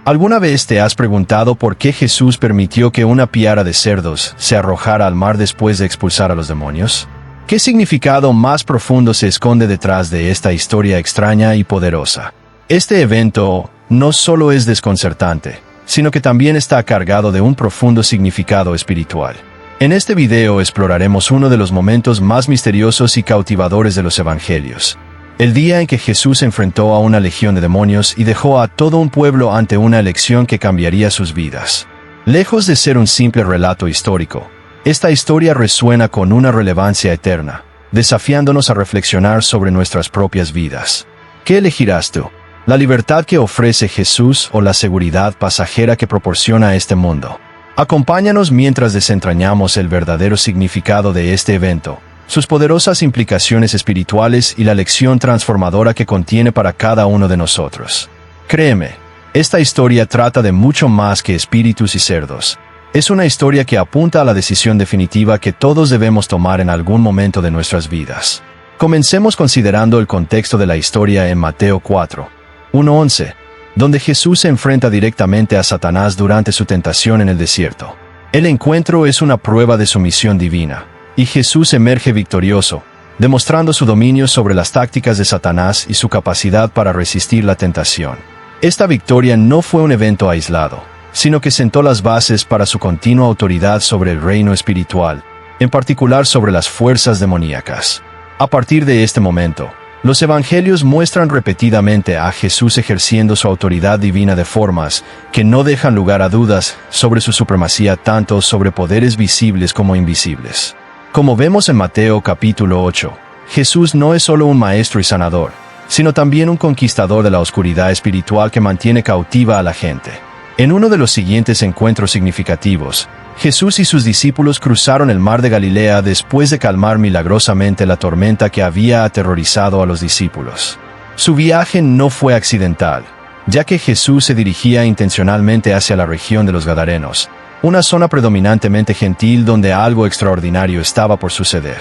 ¿Alguna vez te has preguntado por qué Jesús permitió que una piara de cerdos se arrojara al mar después de expulsar a los demonios? ¿Qué significado más profundo se esconde detrás de esta historia extraña y poderosa? Este evento no solo es desconcertante, sino que también está cargado de un profundo significado espiritual. En este video exploraremos uno de los momentos más misteriosos y cautivadores de los evangelios. El día en que Jesús enfrentó a una legión de demonios y dejó a todo un pueblo ante una elección que cambiaría sus vidas. Lejos de ser un simple relato histórico, esta historia resuena con una relevancia eterna, desafiándonos a reflexionar sobre nuestras propias vidas. ¿Qué elegirás tú? ¿La libertad que ofrece Jesús o la seguridad pasajera que proporciona este mundo? Acompáñanos mientras desentrañamos el verdadero significado de este evento, sus poderosas implicaciones espirituales y la lección transformadora que contiene para cada uno de nosotros. Créeme, esta historia trata de mucho más que espíritus y cerdos. Es una historia que apunta a la decisión definitiva que todos debemos tomar en algún momento de nuestras vidas. Comencemos considerando el contexto de la historia en Mateo 4, 1-11, donde Jesús se enfrenta directamente a Satanás durante su tentación en el desierto. El encuentro es una prueba de sumisión divina, y Jesús emerge victorioso, demostrando su dominio sobre las tácticas de Satanás y su capacidad para resistir la tentación. Esta victoria no fue un evento aislado, sino que sentó las bases para su continua autoridad sobre el reino espiritual, en particular sobre las fuerzas demoníacas. A partir de este momento, los evangelios muestran repetidamente a Jesús ejerciendo su autoridad divina de formas que no dejan lugar a dudas sobre su supremacía tanto sobre poderes visibles como invisibles. Como vemos en Mateo capítulo 8, Jesús no es solo un maestro y sanador, sino también un conquistador de la oscuridad espiritual que mantiene cautiva a la gente. En uno de los siguientes encuentros significativos, Jesús y sus discípulos cruzaron el mar de Galilea después de calmar milagrosamente la tormenta que había aterrorizado a los discípulos. Su viaje no fue accidental, ya que Jesús se dirigía intencionalmente hacia la región de los Gadarenos, una zona predominantemente gentil donde algo extraordinario estaba por suceder.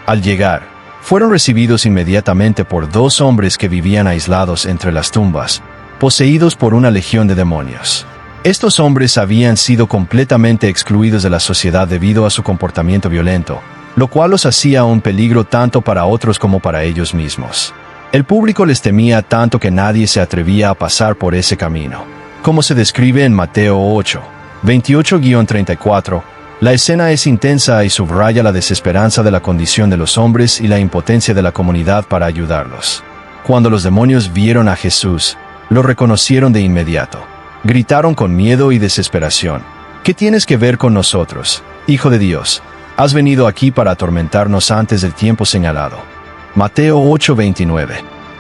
Al llegar, fueron recibidos inmediatamente por dos hombres que vivían aislados entre las tumbas, poseídos por una legión de demonios. Estos hombres habían sido completamente excluidos de la sociedad debido a su comportamiento violento, lo cual los hacía un peligro tanto para otros como para ellos mismos. El público les temía tanto que nadie se atrevía a pasar por ese camino. Como se describe en Mateo 8, 28-34, la escena es intensa y subraya la desesperanza de la condición de los hombres y la impotencia de la comunidad para ayudarlos. Cuando los demonios vieron a Jesús, lo reconocieron de inmediato. Gritaron con miedo y desesperación: ¿Qué tienes que ver con nosotros, Hijo de Dios? ¿Has venido aquí para atormentarnos antes del tiempo señalado? Mateo 8:29.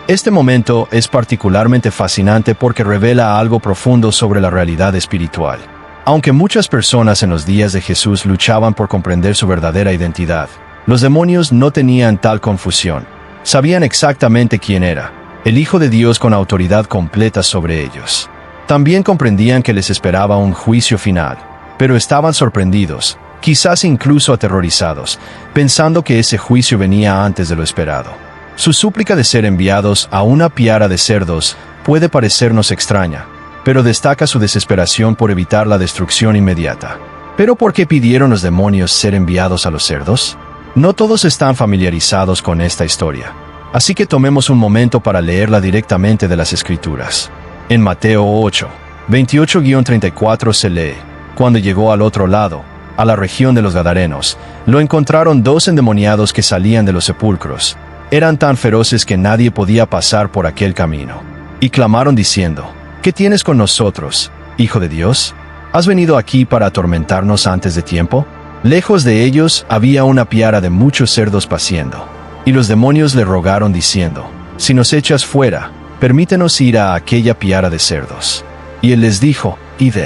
Este momento es particularmente fascinante porque revela algo profundo sobre la realidad espiritual. Aunque muchas personas en los días de Jesús luchaban por comprender su verdadera identidad, los demonios no tenían tal confusión. Sabían exactamente quién era, el Hijo de Dios con autoridad completa sobre ellos. También comprendían que les esperaba un juicio final, pero estaban sorprendidos, quizás incluso aterrorizados, pensando que ese juicio venía antes de lo esperado. Su súplica de ser enviados a una piara de cerdos puede parecernos extraña, pero destaca su desesperación por evitar la destrucción inmediata. ¿Pero por qué pidieron los demonios ser enviados a los cerdos? No todos están familiarizados con esta historia, así que tomemos un momento para leerla directamente de las Escrituras. En Mateo 8, 28-34 se lee: Cuando llegó al otro lado, a la región de los Gadarenos, lo encontraron dos endemoniados que salían de los sepulcros. Eran tan feroces que nadie podía pasar por aquel camino. Y clamaron diciendo: ¿Qué tienes con nosotros, Hijo de Dios? ¿Has venido aquí para atormentarnos antes de tiempo? Lejos de ellos había una piara de muchos cerdos paciendo. Y los demonios le rogaron diciendo: Si nos echas fuera, permítenos ir a aquella piara de cerdos. Y él les dijo: Id.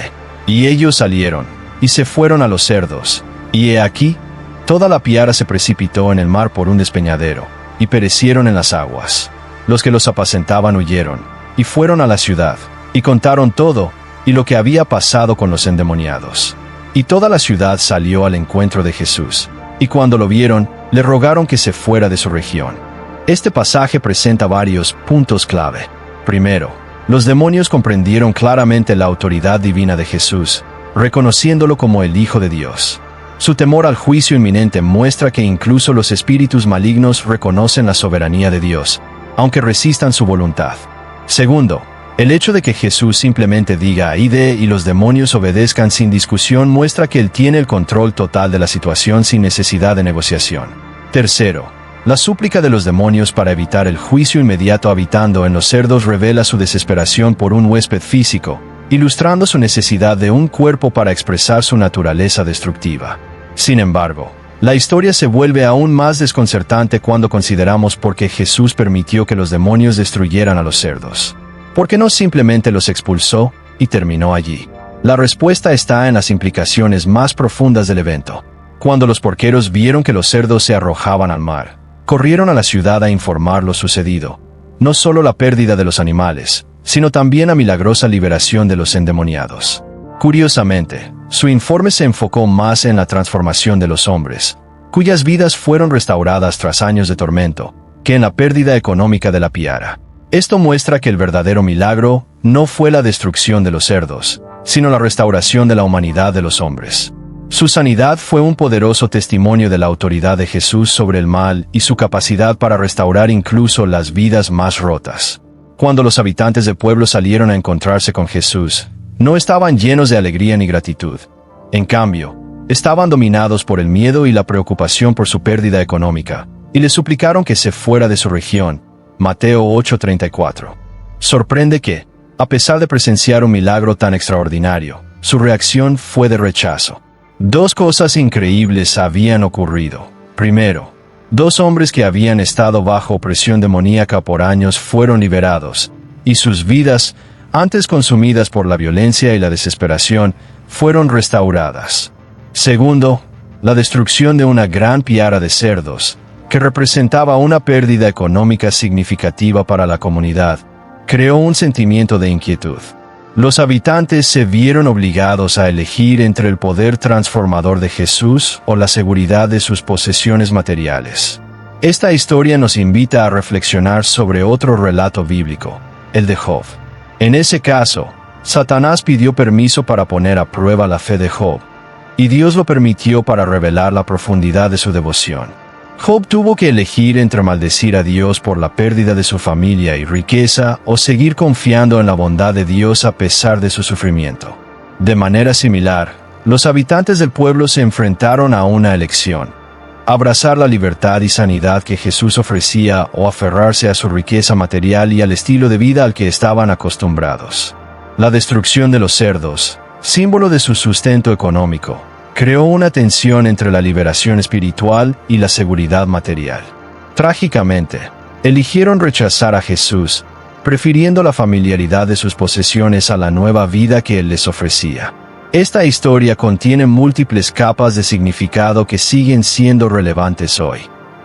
Y ellos salieron, y se fueron a los cerdos. Y he aquí, toda la piara se precipitó en el mar por un despeñadero, y perecieron en las aguas. Los que los apacentaban huyeron, y fueron a la ciudad, y contaron todo, y lo que había pasado con los endemoniados. Y toda la ciudad salió al encuentro de Jesús, y cuando lo vieron, le rogaron que se fuera de su región. Este pasaje presenta varios puntos clave. Primero, Los demonios comprendieron claramente la autoridad divina de Jesús, reconociéndolo como el Hijo de Dios. Su temor al juicio inminente muestra que incluso los espíritus malignos reconocen la soberanía de Dios, aunque resistan su voluntad. Segundo, el hecho de que Jesús simplemente diga «id» y los demonios obedezcan sin discusión muestra que Él tiene el control total de la situación sin necesidad de negociación. Tercero, la súplica de los demonios para evitar el juicio inmediato habitando en los cerdos revela su desesperación por un huésped físico, ilustrando su necesidad de un cuerpo para expresar su naturaleza destructiva. Sin embargo, la historia se vuelve aún más desconcertante cuando consideramos por qué Jesús permitió que los demonios destruyeran a los cerdos. ¿Por qué no simplemente los expulsó y terminó allí? La respuesta está en las implicaciones más profundas del evento. Cuando los porqueros vieron que los cerdos se arrojaban al mar, corrieron a la ciudad a informar lo sucedido. No solo la pérdida de los animales, sino también la milagrosa liberación de los endemoniados. Curiosamente, su informe se enfocó más en la transformación de los hombres, cuyas vidas fueron restauradas tras años de tormento, que en la pérdida económica de la piara. Esto muestra que el verdadero milagro no fue la destrucción de los cerdos, sino la restauración de la humanidad de los hombres. Su sanidad fue un poderoso testimonio de la autoridad de Jesús sobre el mal y su capacidad para restaurar incluso las vidas más rotas. Cuando los habitantes del pueblo salieron a encontrarse con Jesús, no estaban llenos de alegría ni gratitud. En cambio, estaban dominados por el miedo y la preocupación por su pérdida económica, y le suplicaron que se fuera de su región. Mateo 8:34. Sorprende que, a pesar de presenciar un milagro tan extraordinario, su reacción fue de rechazo. Dos cosas increíbles habían ocurrido. Primero, dos hombres que habían estado bajo opresión demoníaca por años fueron liberados, y sus vidas, antes consumidas por la violencia y la desesperación, fueron restauradas. Segundo, la destrucción de una gran piara de cerdos, que representaba una pérdida económica significativa para la comunidad, creó un sentimiento de inquietud. Los habitantes se vieron obligados a elegir entre el poder transformador de Jesús o la seguridad de sus posesiones materiales. Esta historia nos invita a reflexionar sobre otro relato bíblico, el de Job. En ese caso, Satanás pidió permiso para poner a prueba la fe de Job, y Dios lo permitió para revelar la profundidad de su devoción. Job tuvo que elegir entre maldecir a Dios por la pérdida de su familia y riqueza o seguir confiando en la bondad de Dios a pesar de su sufrimiento. De manera similar, los habitantes del pueblo se enfrentaron a una elección: abrazar la libertad y sanidad que Jesús ofrecía o aferrarse a su riqueza material y al estilo de vida al que estaban acostumbrados. La destrucción de los cerdos, símbolo de su sustento económico, creó una tensión entre la liberación espiritual y la seguridad material. Trágicamente, eligieron rechazar a Jesús, prefiriendo la familiaridad de sus posesiones a la nueva vida que Él les ofrecía. Esta historia contiene múltiples capas de significado que siguen siendo relevantes hoy.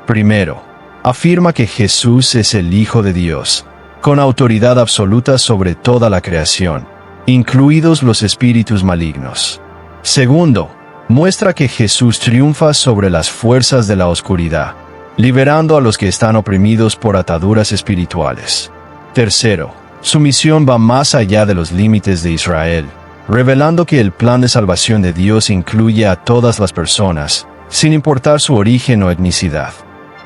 Primero, afirma que Jesús es el Hijo de Dios, con autoridad absoluta sobre toda la creación, incluidos los espíritus malignos. Segundo, muestra que Jesús triunfa sobre las fuerzas de la oscuridad, liberando a los que están oprimidos por ataduras espirituales. Tercero, su misión va más allá de los límites de Israel, revelando que el plan de salvación de Dios incluye a todas las personas, sin importar su origen o etnicidad.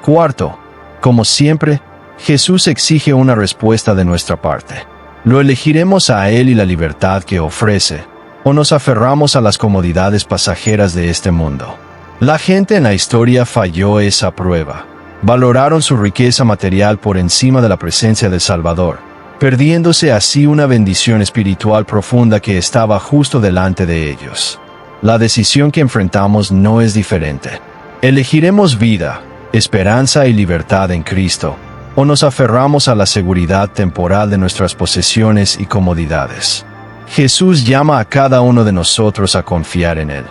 Cuarto, como siempre, Jesús exige una respuesta de nuestra parte. ¿Lo elegiremos a Él y la libertad que ofrece, o nos aferramos a las comodidades pasajeras de este mundo? La gente en la historia falló esa prueba. Valoraron su riqueza material por encima de la presencia del Salvador, perdiéndose así una bendición espiritual profunda que estaba justo delante de ellos. La decisión que enfrentamos no es diferente. ¿Elegiremos vida, esperanza y libertad en Cristo, o nos aferramos a la seguridad temporal de nuestras posesiones y comodidades? Jesús llama a cada uno de nosotros a confiar en Él,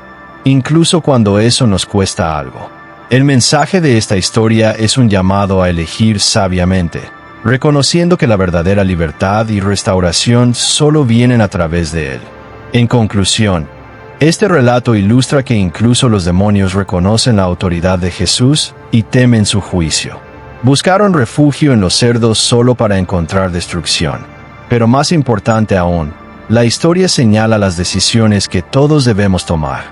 incluso cuando eso nos cuesta algo. El mensaje de esta historia es un llamado a elegir sabiamente, reconociendo que la verdadera libertad y restauración solo vienen a través de Él. En conclusión, este relato ilustra que incluso los demonios reconocen la autoridad de Jesús y temen su juicio. Buscaron refugio en los cerdos solo para encontrar destrucción. Pero más importante aún, la historia señala las decisiones que todos debemos tomar.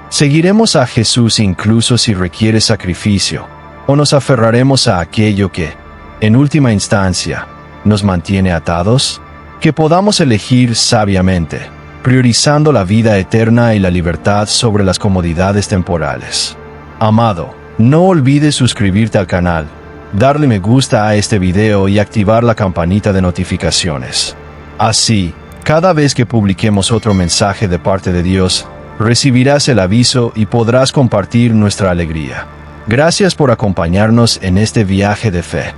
¿Seguiremos a Jesús incluso si requiere sacrificio? ¿O nos aferraremos a aquello que, en última instancia, nos mantiene atados? Que podamos elegir sabiamente, priorizando la vida eterna y la libertad sobre las comodidades temporales. Amado, no olvides suscribirte al canal, darle me gusta a este video y activar la campanita de notificaciones. Así, cada vez que publiquemos otro mensaje de parte de Dios, recibirás el aviso y podrás compartir nuestra alegría. Gracias por acompañarnos en este viaje de fe.